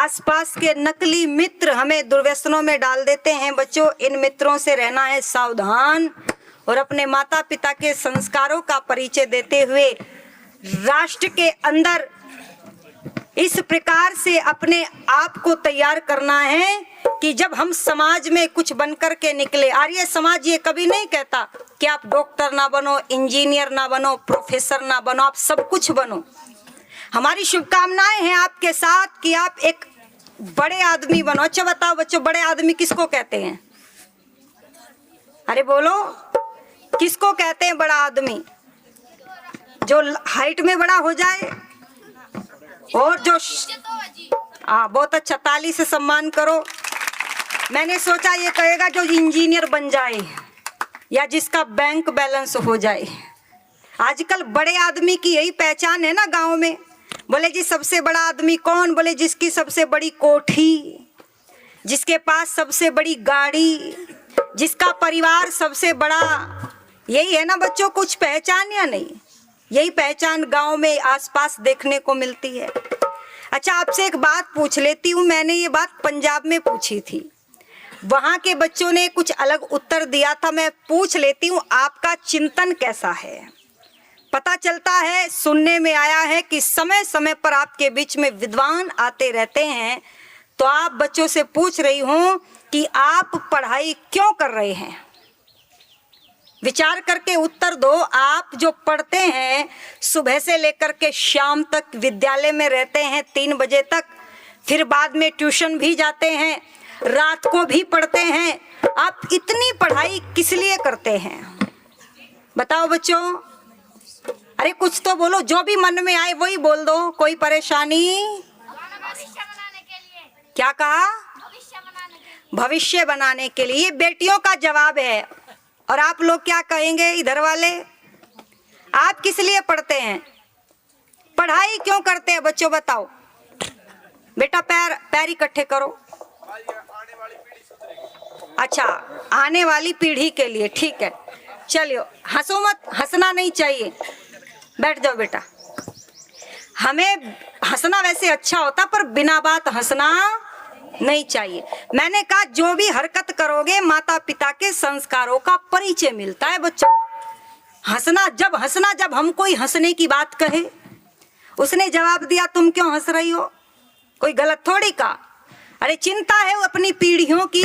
आसपास के नकली मित्र हमें दुर्व्यसनों में डाल देते हैं। बच्चों, इन मित्रों से रहना है सावधान और अपने माता पिता के संस्कारों का परिचय देते हुए राष्ट्र के अंदर इस प्रकार से अपने आप को तैयार करना है कि जब हम समाज में कुछ बनकर के निकले। आर्य समाज ये कभी नहीं कहता कि आप डॉक्टर ना बनो, इंजीनियर ना बनो, प्रोफेसर ना बनो, आप सब कुछ बनो। हमारी शुभकामनाएं हैं आपके साथ कि आप एक बड़े आदमी बनो। अच्छा बताओ बच्चों, बड़े आदमी किसको कहते हैं? अरे बोलो, किसको कहते हैं बड़ा आदमी? जो हाइट में बड़ा हो जाए और जो बहुत अच्छा, ताली से सम्मान करो। मैंने सोचा ये कहेगा जो इंजीनियर बन जाए या जिसका बैंक बैलेंस हो जाए। आजकल बड़े आदमी की यही पहचान है ना गांव में। बोले जी सबसे बड़ा आदमी कौन? बोले जिसकी सबसे बड़ी कोठी, जिसके पास सबसे बड़ी गाड़ी, जिसका परिवार सबसे बड़ा। यही है ना बच्चों कुछ पहचान, या नहीं? यही पहचान गांव में आसपास देखने को मिलती है। अच्छा, आपसे एक बात पूछ लेती हूँ। मैंने ये बात पंजाब में पूछी थी, वहां के बच्चों ने कुछ अलग उत्तर दिया था। मैं पूछ लेती हूँ आपका चिंतन कैसा है। पता चलता है, सुनने में आया है कि समय समय पर आपके बीच में विद्वान आते रहते हैं। तो आप बच्चों से पूछ रही हूँ कि आप पढ़ाई क्यों कर रहे हैं? विचार करके उत्तर दो। आप जो पढ़ते हैं, सुबह से लेकर के शाम तक विद्यालय में रहते हैं 3 बजे तक, फिर बाद में ट्यूशन भी जाते हैं, रात को भी पढ़ते हैं। आप इतनी पढ़ाई किस लिए करते हैं? बताओ बच्चों। अरे कुछ तो बोलो, जो भी मन में आए वही बोल दो। कोई परेशानी? भविष्य बनाने के लिए। क्या कहा? भविष्य बनाने के लिए। भविष्य बनाने के लिए। ये बेटियों का जवाब है। और आप लोग क्या कहेंगे इधर वाले? आप किस लिए पढ़ते हैं? पढ़ाई क्यों करते हैं बच्चों बताओ। बेटा पैर इकट्ठे करो। अच्छा, आने वाली पीढ़ी के लिए, ठीक है। चलिए, हंसो मत, हंसना नहीं चाहिए। बैठ जाओ बेटा। हमें हंसना वैसे अच्छा होता, पर बिना बात हंसना नहीं चाहिए। मैंने कहा जो भी हरकत करोगे माता पिता के संस्कारों का परिचय मिलता है बच्चों। हंसना जब हम कोई हंसने की बात कहे, उसने जवाब दिया तुम क्यों हंस रही हो, कोई गलत थोड़ी का। अरे चिंता है वो अपनी पीढ़ियों की।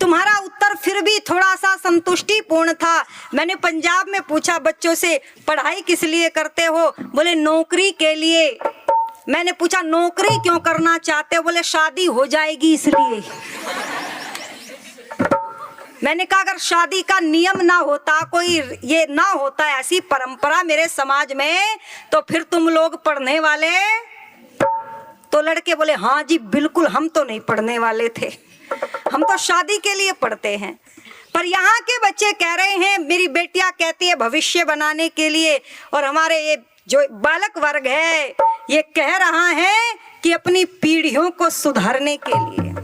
तुम्हारा उत्तर फिर भी थोड़ा सा संतुष्टिपूर्ण था। मैंने पंजाब में पूछा बच्चों से पढ़ाई किस लिए करते हो? बोले नौकरी के लिए। मैंने पूछा नौकरी क्यों करना चाहते हो? बोले शादी हो जाएगी इसलिए। मैंने कहा अगर शादी का नियम ना होता, कोई ये ना होता ऐसी परंपरा मेरे समाज में, तो फिर तुम लोग पढ़ने वाले? तो लड़के बोले हाँ जी बिल्कुल, हम तो नहीं पढ़ने वाले थे, हम तो शादी के लिए पढ़ते हैं। पर यहाँ के बच्चे कह रहे हैं, मेरी बेटियां कहती है भविष्य बनाने के लिए, और हमारे ये जो बालक वर्ग है ये कह रहा है कि अपनी पीढ़ियों को सुधारने के लिए।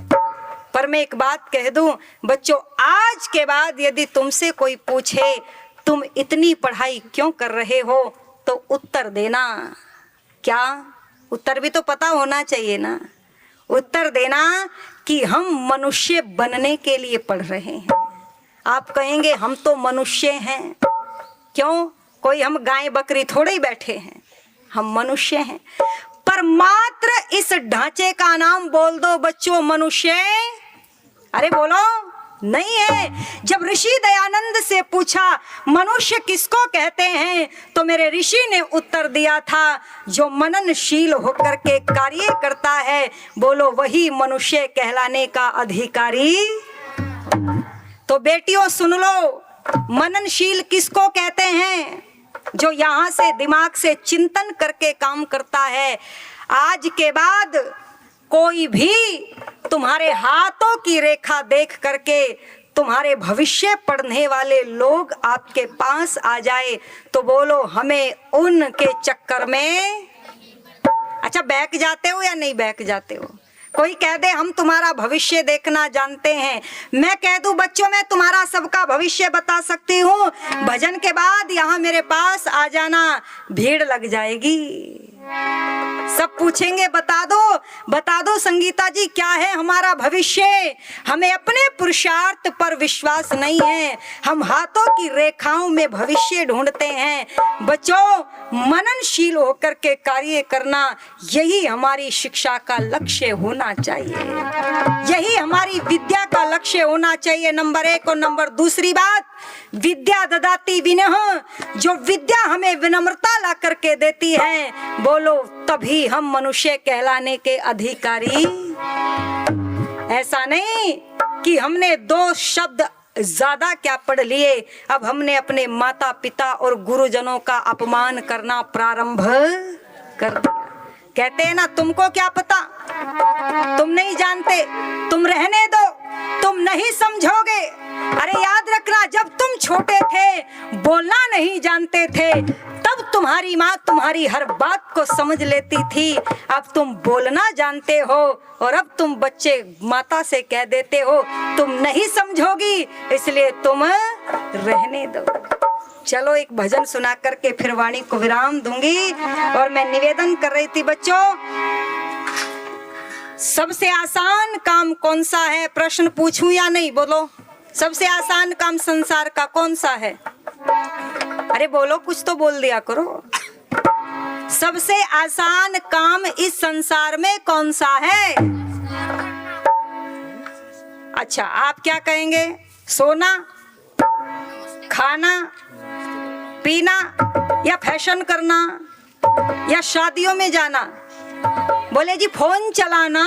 पर मैं एक बात कह दूं बच्चों, आज के बाद यदि तुमसे कोई पूछे तुम इतनी पढ़ाई क्यों कर रहे हो, तो उत्तर देना। क्या उत्तर भी तो पता होना चाहिए ना। उत्तर देना कि हम मनुष्य बनने के लिए पढ़ रहे हैं। आप कहेंगे हम तो मनुष्य हैं। क्यों? कोई हम गाय बकरी थोड़े ही बैठे हैं, हम मनुष्य हैं। पर मात्र इस ढांचे का नाम बोल दो बच्चों, मनुष्य। अरे बोलो, नहीं है। जब ऋषि दयानंद से पूछा मनुष्य किसको कहते हैं, तो मेरे ऋषि ने उत्तर दिया था जो मननशील होकर के कार्य करता है, बोलो वही मनुष्य कहलाने का अधिकारी। तो बेटियों सुन लो, मननशील किसको कहते हैं? जो यहाँ से दिमाग से चिंतन करके काम करता है। आज के बाद कोई भी तुम्हारे हाथों की रेखा देख करके तुम्हारे भविष्य पढ़ने वाले लोग आपके पास आ जाए, तो बोलो हमें उनके चक्कर में। अच्छा, बहक जाते हो या नहीं बहक जाते हो? कोई कह दे हम तुम्हारा भविष्य देखना जानते हैं, मैं कह दूं बच्चों मैं तुम्हारा सबका भविष्य बता सकती हूँ, भजन के बाद यहाँ मेरे पास आ जाना, भीड़ लग जाएगी। सब पूछेंगे बता दो संगीता जी क्या है हमारा भविष्य। हमें अपने पुरुषार्थ पर विश्वास नहीं है, हम हाथों की रेखाओं में भविष्य ढूंढते हैं। बच्चों, मननशील होकर के कार्य करना, यही हमारी शिक्षा का लक्ष्य होना चाहिए, यही हमारी विद्या का लक्ष्य होना चाहिए, नंबर 1। और नंबर दूसरी बात, विद्या ददाति विनः, जो विद्या हमें विनम्रता ला करके देती है, बोलो तभी हम मनुष्य कहलाने के अधिकारी। ऐसा नहीं कि हमने 2 शब्द ज्यादा क्या पढ़ लिए, अब हमने अपने माता पिता और गुरुजनों का अपमान करना प्रारंभ कर दिया। कहते हैं ना, तुमको क्या पता, तुम नहीं जानते, तुम रहने दो, तुम नहीं समझोगे। अरे याद रखना, जब तुम छोटे थे, बोलना नहीं जानते थे, तब तुम्हारी माँ तुम्हारी हर बात को समझ लेती थी। अब तुम बोलना जानते हो और अब तुम बच्चे माता से कह देते हो तुम नहीं समझोगी, इसलिए तुम रहने दो। चलो एक भजन सुना करके फिर वाणी को विराम दूंगी। और मैं निवेदन कर रही थी बच्चों, सबसे आसान काम कौन सा है? प्रश्न पूछूं या नहीं? बोलो, सबसे आसान काम संसार का कौन सा है? अरे बोलो, कुछ तो बोल दिया करो। सबसे आसान काम इस संसार में कौन सा है? अच्छा, आप क्या कहेंगे? सोना, खाना, पीना, या फैशन करना, या शादियों में जाना? बोले जी फोन चलाना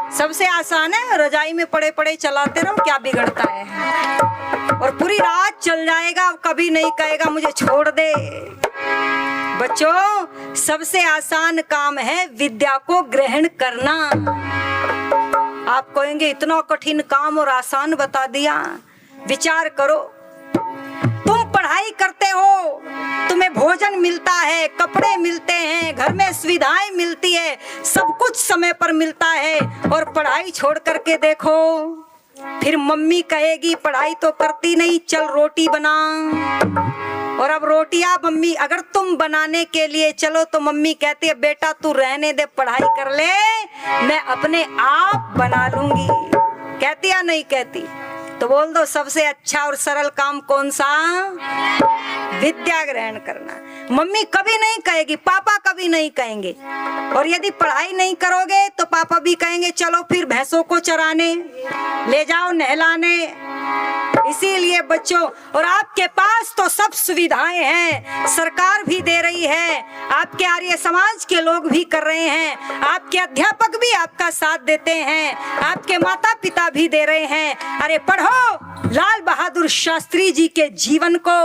सबसे आसान है, रजाई में पड़े पड़े चलाते रहो, क्या बिगड़ता है? और पूरी रात चल जाएगा, कभी नहीं कहेगा मुझे छोड़ दे। बच्चों, सबसे आसान काम है विद्या को ग्रहण करना। आप कहेंगे इतना कठिन काम और आसान बता दिया। विचार करो, तुम पढ़ाई करते हो, तुम्हें भोजन मिलता है, कपड़े मिलते हैं, घर में सुविधाएं मिलती है, सब कुछ समय पर मिलता है, और पढ़ाई छोड़ करके देखो, फिर मम्मी कहेगी पढ़ाई तो करती नहीं, चल रोटी बना। और अब रोटियां मम्मी अगर तुम बनाने के लिए चलो तो मम्मी कहती है बेटा तू रहने दे, पढ़ाई कर ले, मैं अपने आप बना लूंगी। कहती या नहीं कहती? तो बोल दो सबसे अच्छा और सरल काम कौन सा? विद्या ग्रहण करना। मम्मी कभी नहीं कहेगी, पापा कभी नहीं कहेंगे। और यदि पढ़ाई नहीं करोगे तो पापा भी कहेंगे चलो फिर भैंसों को चराने ले जाओ, नहलाने। इसीलिए बच्चों, और आपके पास तो सब सुविधाएं हैं, सरकार भी दे रही है, आपके आर्य समाज के लोग भी कर रहे हैं, आपके अध्यापक भी आपका साथ देते हैं, आपके माता पिता भी दे रहे हैं। अरे पढ़ो लाल बहादुर शास्त्री जी के जीवन को।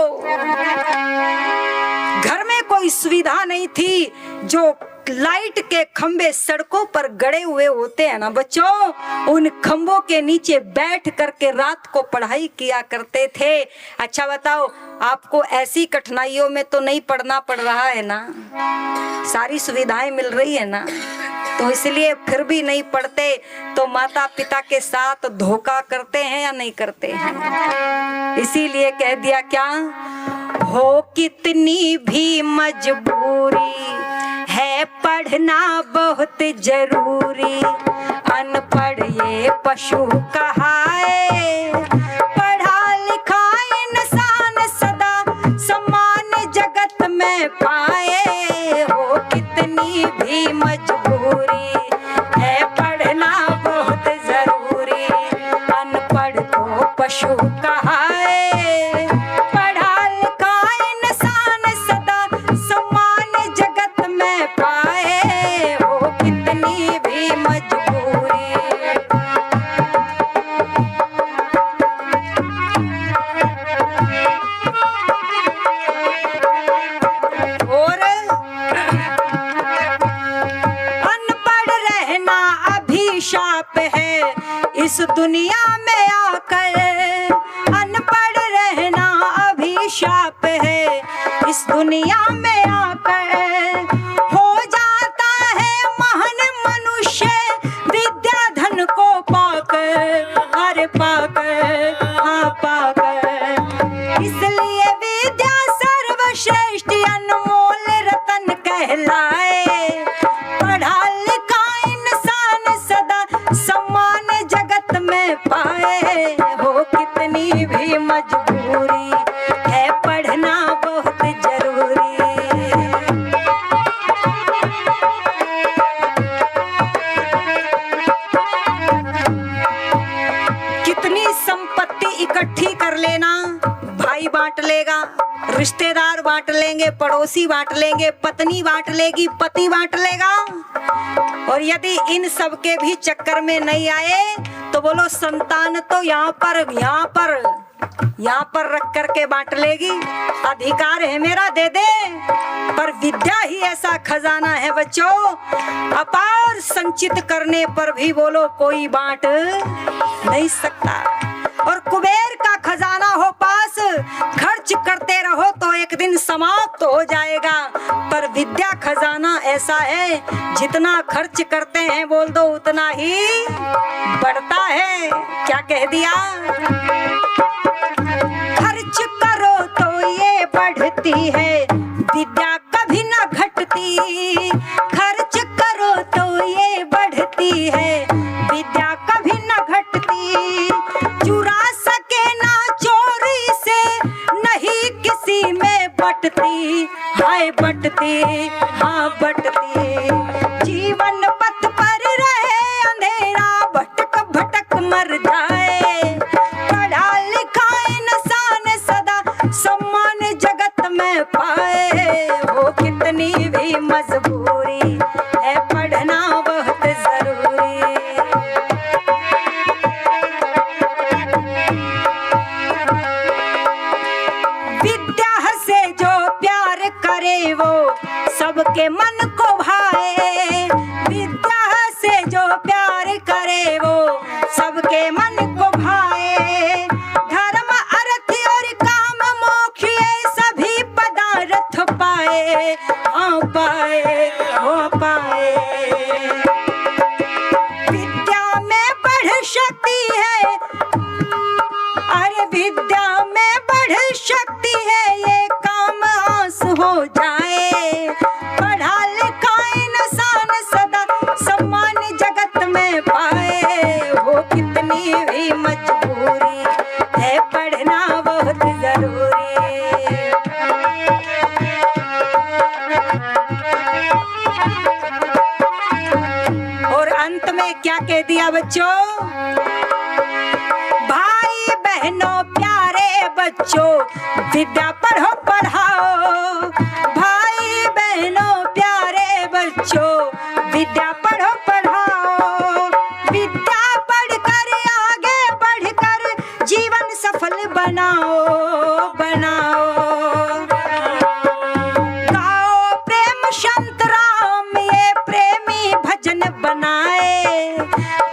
घर में कोई सुविधा नहीं थी, जो लाइट के खंबे सड़कों पर गड़े हुए होते हैं ना बच्चों, उन खंबों के नीचे बैठ करके रात को पढ़ाई किया करते थे। अच्छा बताओ, आपको ऐसी कठिनाइयों में तो नहीं पढ़ना पड़ रहा है ना, सारी सुविधाएं मिल रही है ना, तो इसलिए फिर भी नहीं पढ़ते तो माता पिता के साथ धोखा करते हैं या नहीं करते हैं? इसीलिए कह दिया क्या, हो कितनी भी मजबूरी है पढ़ना बहुत जरूरी, अनपढ़ ये पशु कहाए, पढ़ा लिखा इंसान सदा सम्मान जगत में पाए। हो कितनी भी मजबूरी है पढ़ना बहुत जरूरी, अनपढ़ को पशु कहाए, पढ़ा लिखा इंसान सदा सम्मान जगत में पाए। हो कितनी भी मजबूरी। और अनपढ़ रहना अभिशाप है इस दुनिया में आकर, अनपढ़ रहना अभिशाप है इस दुनिया में आकर। हो जाता है महान मनुष्य विद्या धन को पाकर, अरे पाकर, हाँ पाकर। इसलिए विद्या सर्वश्रेष्ठ अनमोल रतन कहलाए। बांट लेगा, रिश्तेदार बांट लेंगे, पड़ोसी बांट लेंगे, पत्नी बांट लेगी, पति बांट लेगा। और यदि इन सब के भी चक्कर में नहीं आए तो बोलो संतान तो यहाँ पर रख करके बांट लेगी। अधिकार है मेरा, दे दे। पर विद्या ही ऐसा खजाना है बच्चों, अपार संचित करने पर भी बोलो कोई बांट नहीं सकता। और कुबेर का खजाना हो पास, खर्च करते रहो तो एक दिन समाप्त हो जाएगा। पर विद्या खजाना ऐसा है, जितना खर्च करते हैं बोल दो उतना ही बढ़ता है। क्या कह दिया? खर्च करो तो ये बढ़ती है, विद्या कभी न घटती। खर्च करो तो ये बढ़ती है, विद्या कभी न घटती। चुरा सके ना चोरी से, नहीं किसी में बटती। हाय बटती, हाँ बटती। जीवन पथ पर रहे अंधेरा, भटक भटक मर जाए। पढ़ा लिखा इंसान सदा सम्मान जगत में पाए। हो कितनी भी मजबूरी है, पढ़ना बहुत जरूरी। विद्या से जो प्यार करे वो सबके मन को भाए। विद्या से जो प्यार करे वो सबके मन को भाए। धर्म अर्थ और काम मोक्ष ये सभी पदार्थ पाए। हाँ पाए, हो पाए। विद्या में बढ़ शक्ति है, अरे विद्या में बढ़ शक्ति है, ये काम आस हो जाए। पढ़ा लिखा इंसान सदा सम्मान जगत में पाए। हो कितनी भी मजबूरी है, पढ़ना बहुत जरूरी। और अंत में क्या कह दिया बच्चों? भाई बहनों प्यारे बच्चों, विद्या पढ़ो पढ़ाओ। भाई बहनों प्यारे बच्चों, विद्या पढ़ो पढ़ाओ। विद्या पढ़कर आगे बढ़कर जीवन सफल बनाओ बनाओ। गाओ प्रेम संत राम, ये प्रेमी भजन बनाए।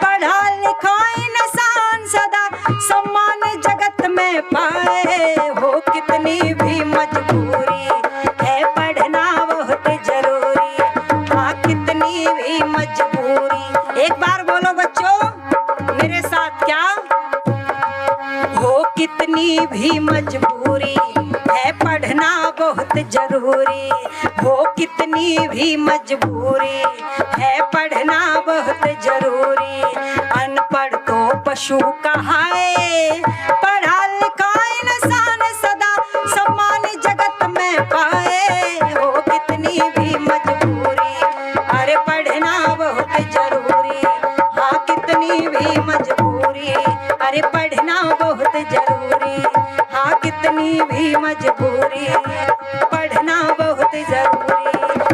पढ़ा लिखा इंसान सदा सम्मान जगत में पाए। हो कितनी भी मजबूरी है, पढ़ना बहुत जरूरी। हाँ कितनी भी मजबूरी। एक बार बोलो बच्चों मेरे साथ, क्या? हो कितनी भी मजबूरी है, पढ़ना बहुत जरूरी। हो कितनी भी मजबूरी है, पढ़ना बहुत जरूरी। अनपढ़ तो पशु कहाए, पढ़ा लिखा इंसान सदा सम्मान जगत में पाए। हो कितनी भी मजबूरी, अरे पढ़ना बहुत जरूरी। हाँ कितनी भी मजबूरी, अरे पढ़ना बहुत जरूरी। हाँ कितनी भी मजबूरी, पढ़ना बहुत जरूरी।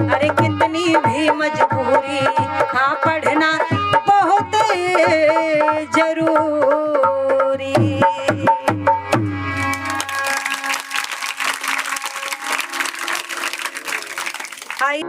अरे कितनी भी मजबूरी, हाँ पढ़ना बहुत जरूरी। आई